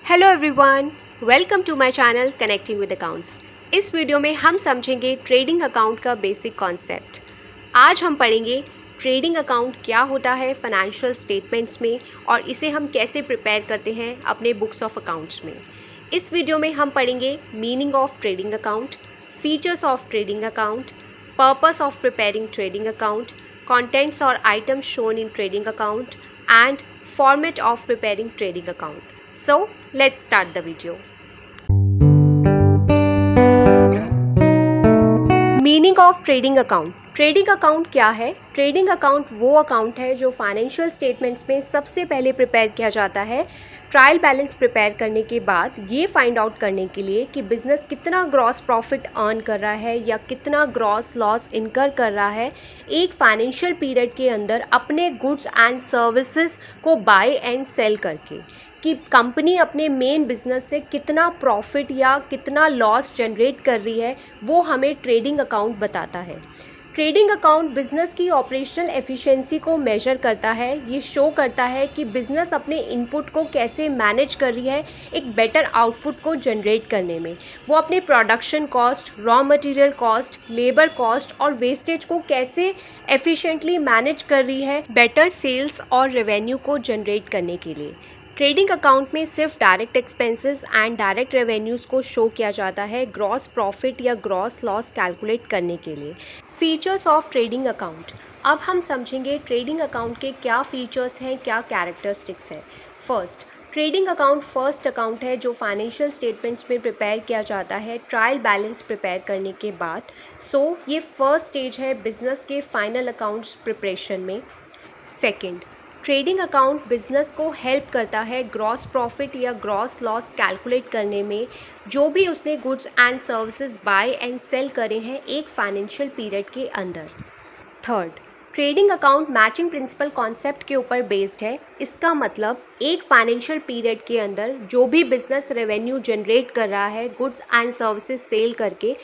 Hello everyone, welcome to my channel connecting with accounts. इस video में हम समझेंगे ट्रेडिंग अकाउंट का बेसिक कॉन्सेप्ट। आज हम पढ़ेंगे ट्रेडिंग अकाउंट क्या होता है फाइनेंशियल स्टेटमेंट्स में और इसे हम कैसे प्रिपेयर करते हैं अपने बुक्स ऑफ अकाउंट्स में। इस वीडियो में हम पढ़ेंगे meaning of trading account, features of trading account, purpose of preparing trading account, contents or items shown in trading account and format of preparing trading account. So let's start the video. Meaning of trading account. Trading account क्या है? Trading account वो account है जो financial statements में सबसे पहले prepare किया जाता है ट्रायल बैलेंस प्रिपेयर करने के बाद, ये फाइंड आउट करने के लिए कि बिज़नेस कितना ग्रॉस प्रॉफिट अर्न कर रहा है या कितना ग्रॉस लॉस इनकर कर रहा है एक फाइनेंशियल पीरियड के अंदर अपने गुड्स एंड सर्विसेज को बाय एंड सेल करके, कि कंपनी अपने मेन बिजनेस से कितना प्रॉफिट या कितना लॉस जनरेट कर रही है, वो हमें ट्रेडिंग अकाउंट बताता है। ट्रेडिंग अकाउंट बिजनेस की ऑपरेशनल एफिशिएंसी को मेजर करता है। ये शो करता है कि बिजनेस अपने इनपुट को कैसे मैनेज कर रही है एक बेटर आउटपुट को जनरेट करने में। वो अपने production cost, raw material cost, labour cost और वेस्टेज को कैसे एफिशिएंटली मैनेज कर रही है बेटर सेल्स और रेवेन्यू को जनरेट करने के लिए। ट्रेडिंग अकाउंट में सिर्फ direct expenses and direct revenues को शो किया जाता है ग्रॉस प्रॉफिट या ग्रॉस लॉस कैलकुलेट करने के लिए। Features of trading account. अब हम समझेंगे ट्रेडिंग अकाउंट के क्या फीचर्स हैं, क्या कैरेक्टरिस्टिक्स हैं। First, trading account first account है जो फाइनेंशियल स्टेटमेंट्स में प्रिपेयर किया जाता है ट्रायल बैलेंस प्रिपेयर करने के बाद। ये फर्स्ट स्टेज है बिजनेस के फाइनल अकाउंट्स प्रिपरेशन में। सेकेंड, ट्रेडिंग अकाउंट बिजनेस को हेल्प करता है ग्रॉस प्रॉफिट या ग्रॉस लॉस कैलकुलेट करने में, जो भी उसने goods and services buy and sell करे हैं एक फाइनेंशियल पीरियड के अंदर। Third, trading account matching principle concept के ऊपर बेस्ड है। इसका मतलब एक फाइनेंशियल पीरियड के अंदर जो भी बिजनेस रेवेन्यू जनरेट कर रहा है गुड्स एंड सर्विसेज सेल करके,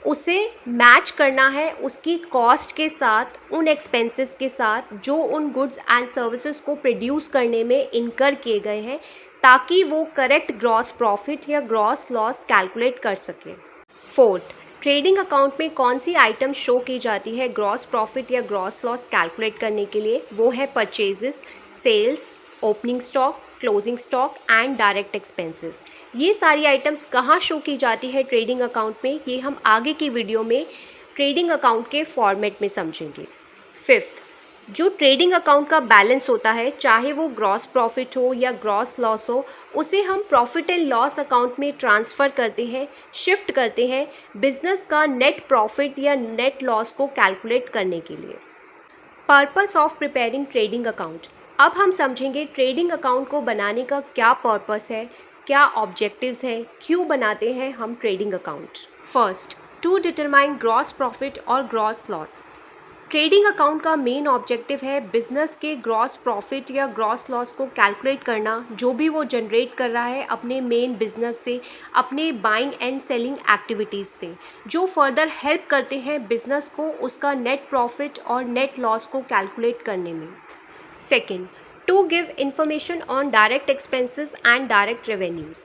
उसे मैच करना है उसकी कॉस्ट के साथ, उन एक्सपेंसेस के साथ जो उन गुड्स एंड सर्विसेज को प्रोड्यूस करने में इनकर किए गए हैं, ताकि वो करेक्ट ग्रॉस प्रॉफिट या ग्रॉस लॉस कैलकुलेट कर सके। फोर्थ, ट्रेडिंग अकाउंट में कौन सी आइटम शो की जाती है ग्रॉस प्रॉफिट या ग्रॉस लॉस कैलकुलेट करने के लिए? वो है purchases, sales, opening stock, closing stock and direct expenses. ये सारी आइटम्स कहाँ शो की जाती है ट्रेडिंग अकाउंट में, ये हम आगे की वीडियो में ट्रेडिंग अकाउंट के फॉर्मेट में समझेंगे। फिफ्थ, जो ट्रेडिंग अकाउंट का बैलेंस होता है, चाहे वो ग्रॉस प्रॉफिट हो या ग्रॉस लॉस हो, उसे हम प्रॉफिट एंड लॉस अकाउंट में ट्रांसफ़र करते हैं, शिफ्ट करते हैं बिजनेस का नेट प्रॉफिट या नेट लॉस को कैलकुलेट करने के लिए। Purpose of preparing trading account. अब हम समझेंगे ट्रेडिंग अकाउंट को बनाने का क्या पर्पस है, क्या ऑब्जेक्टिव्स हैं, क्यों बनाते हैं हम trading account. First, to determine gross profit और ग्रॉस लॉस। ट्रेडिंग अकाउंट का मेन ऑब्जेक्टिव है बिजनेस के ग्रॉस प्रॉफिट या ग्रॉस लॉस को कैलकुलेट करना, जो भी वो जनरेट कर रहा है अपने मेन बिजनेस से, अपने बाइंग एंड सेलिंग एक्टिविटीज़ से, जो फर्दर हेल्प करते हैं बिजनेस को उसका नेट प्रॉफिट और नेट लॉस को कैलकुलेट करने में। Second, to give information on direct expenses and direct revenues.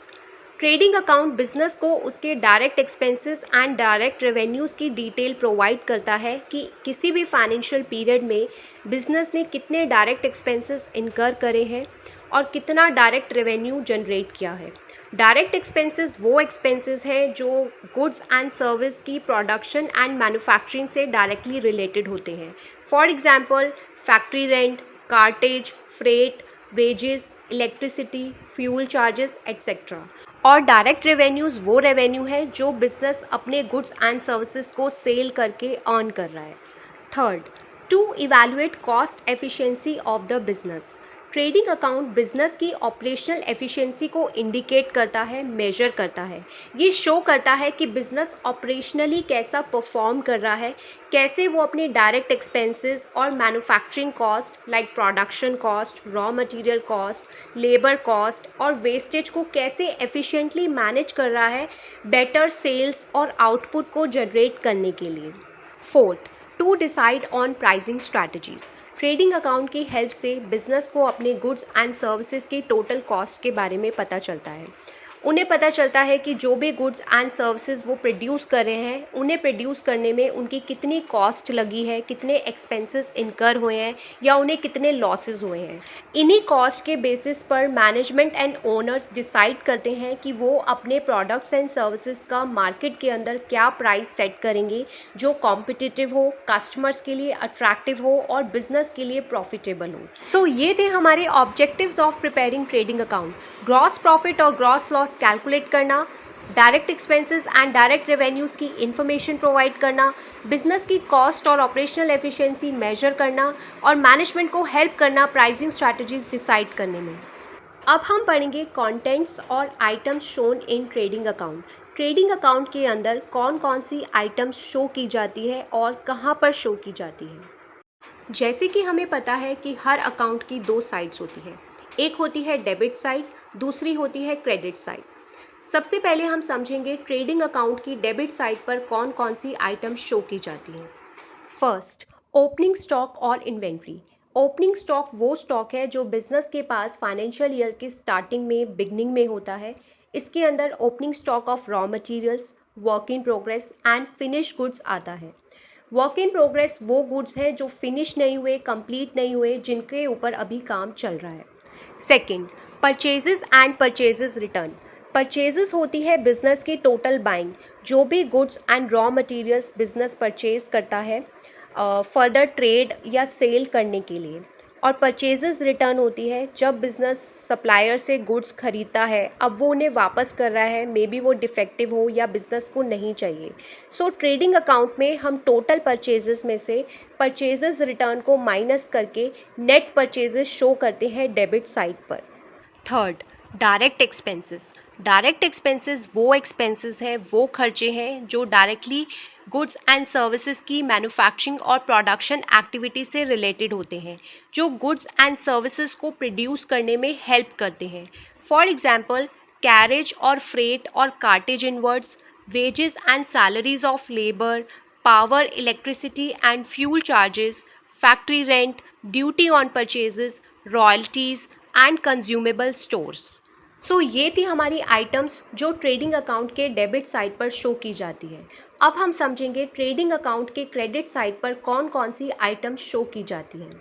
Trading account business को उसके direct expenses and direct revenues की डिटेल प्रोवाइड करता है कि किसी भी फाइनेंशियल पीरियड में बिजनेस ने कितने डायरेक्ट एक्सपेंसेस इनकर करे हैं और कितना डायरेक्ट रेवेन्यू जनरेट किया है। डायरेक्ट एक्सपेंसेस वो एक्सपेंसेस हैं जो गुड्स एंड सर्विस की प्रोडक्शन एंड मैन्युफैक्चरिंग से डायरेक्टली रिलेटेड होते हैं। For example, factory rent, cartage, freight, wages, electricity, fuel charges etcetera. और डायरेक्ट रेवेन्यूज़ वो रेवेन्यू है जो बिजनेस अपने गुड्स एंड सर्विसेज को सेल करके अर्न कर रहा है। Third, to evaluate cost efficiency of the business. Trading account business की ऑपरेशनल एफिशिएंसी को इंडिकेट करता है, मेजर करता है। ये शो करता है कि बिजनेस ऑपरेशनली कैसा परफॉर्म कर रहा है, कैसे वो अपने डायरेक्ट एक्सपेंसेस और manufacturing cost like production cost, raw material cost, labour cost और वेस्टेज को कैसे एफिशिएंटली मैनेज कर रहा है बेटर सेल्स और आउटपुट को जनरेट करने के लिए। Fourth, to decide on pricing strategies. Trading account की हेल्प से बिजनेस को अपने गुड्स एंड सर्विसेज की टोटल कॉस्ट के बारे में पता चलता है। उन्हें पता चलता है कि जो भी गुड्स एंड सर्विसेज वो प्रोड्यूस कर रहे हैं, उन्हें प्रोड्यूस करने में उनकी कितनी कॉस्ट लगी है, कितने एक्सपेंसेस इनकर हुए हैं या उन्हें कितने लॉसेस हुए हैं। इन्हीं कॉस्ट के बेसिस पर मैनेजमेंट एंड ओनर्स डिसाइड करते हैं कि वो अपने प्रोडक्ट्स एंड सर्विसेज का मार्केट के अंदर क्या प्राइस सेट करेंगे जो कॉम्पिटिटिव हो, कस्टमर्स के लिए अट्रैक्टिव हो और बिजनेस के लिए प्रॉफिटेबल हो। सो ये थे हमारे objectives of preparing trading account. Gross profit और ग्रॉस लॉस कैलकुलेट करना, direct expenses and direct revenues की इन्फॉर्मेशन प्रोवाइड करना, बिजनेस की कॉस्ट और ऑपरेशनल एफिशिएंसी मेजर करना और मैनेजमेंट को हेल्प करना प्राइसिंग स्ट्रैटेजीज डिसाइड करने में। अब हम पढ़ेंगे कंटेंट्स और items shown in trading account. Trading account के अंदर कौन कौन सी आइटम्स शो की जाती है और कहाँ पर शो की जाती है। जैसे कि हमें पता है कि हर अकाउंट की दो साइड्स होती है, एक होती है डेबिट साइड, दूसरी होती है क्रेडिट साइड। सबसे पहले हम समझेंगे ट्रेडिंग अकाउंट की डेबिट साइड पर कौन कौन सी आइटम शो की जाती हैं। फर्स्ट, ओपनिंग स्टॉक और इन्वेंट्री। ओपनिंग स्टॉक वो स्टॉक है जो बिजनेस के पास फाइनेंशियल ईयर के स्टार्टिंग में, बिगनिंग में होता है। इसके अंदर opening stock of raw materials, work in progress and finish goods आता है। वर्क इन प्रोग्रेस वो गुड्स हैं जो फिनिश नहीं हुए, कंप्लीट नहीं हुए, जिनके ऊपर अभी काम चल रहा है। Second, purchases and purchases return. Purchases होती है बिजनेस की टोटल बाइंग, जो भी goods and raw materials business purchase करता है फर्दर ट्रेड या सेल करने के लिए। और परचेजेस रिटर्न होती है जब बिजनेस सप्लायर से गुड्स खरीदता है, अब वो उन्हें वापस कर रहा है, मे बी वो डिफेक्टिव हो या बिजनेस को नहीं चाहिए। सो ट्रेडिंग अकाउंट में हम टोटल परचेजेस में से परचेजेस रिटर्न को माइनस करके नेट परचेजेस शो करते हैं डेबिट साइड पर। Third, direct expenses. Direct expenses वो एक्सपेंसेस है, वो खर्चे हैं जो डायरेक्टली गुड्स एंड सर्विसेज की मैन्युफैक्चरिंग और प्रोडक्शन एक्टिविटी से रिलेटेड होते हैं, जो गुड्स एंड सर्विसेज को प्रोड्यूस करने में हेल्प करते हैं। फॉर एग्जांपल, कैरेज और फ्रेट और cartage inwards, wages and salaries of labour, power, electricity and fuel charges, factory rent, duty on purchases, royalties and consumable stores. So ये थी हमारी आइटम्स जो ट्रेडिंग अकाउंट के डेबिट साइड पर show की जाती है। अब हम समझेंगे ट्रेडिंग अकाउंट के क्रेडिट साइड पर कौन कौन सी आइटम्स शो की जाती हैं।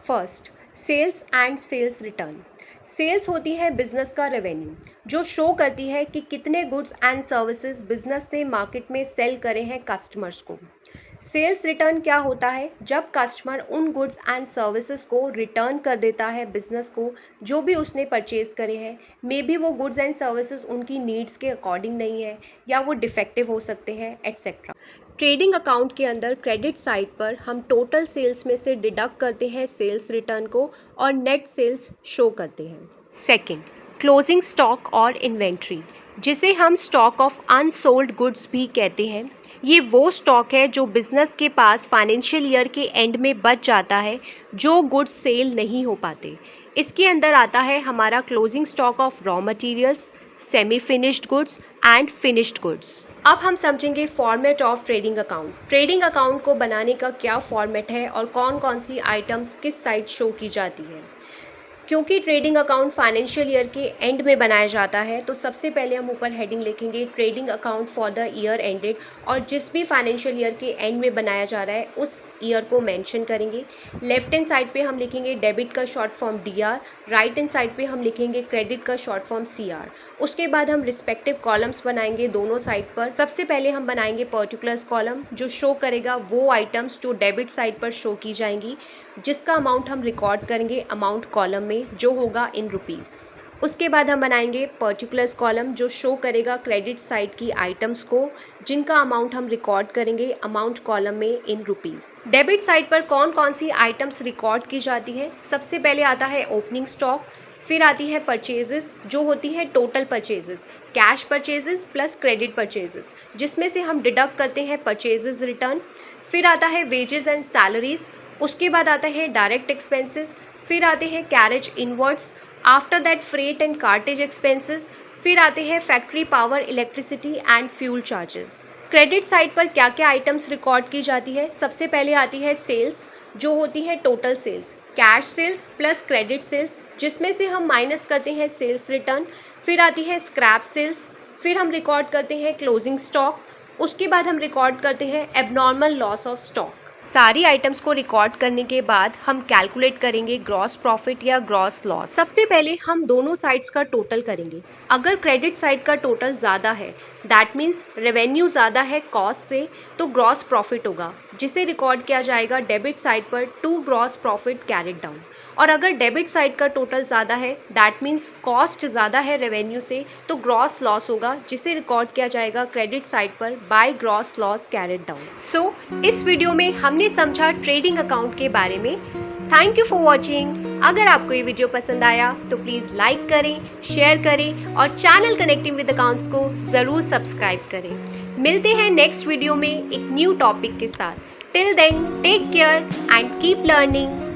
First, sales and sales return. Sales होती है बिजनेस का रेवेन्यू, जो शो करती है कि कितने गुड्स एंड सर्विसेज बिजनेस ने मार्केट में सेल करे हैं कस्टमर्स को। सेल्स रिटर्न क्या होता है? जब कस्टमर उन गुड्स एंड सर्विसेज को रिटर्न कर देता है बिजनेस को, जो भी उसने परचेज करे हैं, मे बी वो गुड्स एंड सर्विसेज उनकी नीड्स के अकॉर्डिंग नहीं है या वो डिफेक्टिव हो सकते हैं, एट्सेट्रा। ट्रेडिंग अकाउंट के अंदर क्रेडिट साइड पर हम टोटल सेल्स में से डिडक्ट करते हैं सेल्स रिटर्न को और नेट सेल्स शो करते हैं। सेकंड, क्लोजिंग स्टॉक और इन्वेंट्री, जिसे हम स्टॉक ऑफ अनसोल्ड गुड्स भी कहते हैं। ये वो स्टॉक है जो बिजनेस के पास फाइनेंशियल ईयर के एंड में बच जाता है, जो गुड्स सेल नहीं हो पाते। इसके अंदर आता है हमारा closing stock of raw materials, semi finished goods and finished goods. अब हम समझेंगे format of trading account. Trading account को बनाने का क्या फॉर्मेट है और कौन कौन सी आइटम्स किस साइड शो की जाती है। क्योंकि ट्रेडिंग अकाउंट फाइनेंशियल ईयर के एंड में बनाया जाता है, तो सबसे पहले हम ऊपर हेडिंग लिखेंगे trading account for the year ended, और जिस भी फाइनेंशियल ईयर के एंड में बनाया जा रहा है उस ईयर को मेंशन करेंगे। लेफ्ट हैंड साइड पे हम लिखेंगे डेबिट का short form DR, right hand side पे हम लिखेंगे क्रेडिट का शॉर्ट फॉर्म CR। उसके बाद हम रिस्पेक्टिव कॉलम्स बनाएंगे दोनों साइड पर। सबसे पहले हम बनाएंगे पर्टिकुलर्स कॉलम, जो शो करेगा वो आइटम्स जो डेबिट साइड पर शो की जाएंगी, जिसका अमाउंट हम रिकॉर्ड करेंगे अमाउंट कॉलम में, जो होगा इन रुपीस। उसके बाद हम बनाएंगे पर्टिकुलर्स कॉलम, जो शो करेगा क्रेडिट साइड की आइटम्स को, जिनका अमाउंट हम रिकॉर्ड करेंगे अमाउंट कॉलम में इन रुपीस। डेबिट साइड पर कौन कौन सी आइटम्स रिकॉर्ड की जाती है? सबसे पहले आता है ओपनिंग स्टॉक, फिर आती है परचेजेस, जो होती है total purchases, cash purchases plus credit purchases, जिसमें से हम डिडक्ट करते हैं परचेजेस रिटर्न। फिर आता है वेजेस एंड सैलरीज, उसके बाद आता है डायरेक्ट एक्सपेंसेस, फिर आते हैं carriage inwards, after that freight and cartridge expenses, फिर आते हैं factory power, electricity and fuel charges. Credit side पर क्या क्या आइटम्स रिकॉर्ड की जाती है? सबसे पहले आती है सेल्स, जो होती है total sales, cash sales plus credit sales, जिसमें से हम माइनस करते हैं सेल्स रिटर्न। फिर आती है स्क्रैप सेल्स, फिर हम रिकॉर्ड करते हैं क्लोजिंग स्टॉक, उसके बाद हम रिकॉर्ड करते हैं एबनॉर्मल लॉस ऑफ स्टॉक। सारी आइटम्स को रिकॉर्ड करने के बाद हम कैलकुलेट करेंगे ग्रॉस प्रॉफिट या ग्रॉस लॉस। सबसे पहले हम दोनों साइड्स का टोटल करेंगे। अगर क्रेडिट साइड का टोटल ज़्यादा है, दैट मीन्स रेवेन्यू ज़्यादा है कॉस्ट से, तो ग्रॉस प्रॉफिट होगा, जिसे रिकॉर्ड किया जाएगा डेबिट साइड पर to gross profit carried down. और अगर डेबिट साइड का टोटल ज़्यादा है, दैट मीन्स कॉस्ट ज़्यादा है रेवेन्यू से, तो ग्रॉस लॉस होगा, जिसे रिकॉर्ड किया जाएगा क्रेडिट साइड पर by gross loss carried down. So इस वीडियो में हमने समझा ट्रेडिंग अकाउंट के बारे में। Thank you for watching. अगर आपको ये वीडियो पसंद आया तो प्लीज़ लाइक करें, शेयर करें और चैनल कनेक्टिंग विद अकाउंट्स को ज़रूर सब्सक्राइब करें। मिलते हैं नेक्स्ट वीडियो में एक न्यू टॉपिक के साथ। Till then take care and keep learning.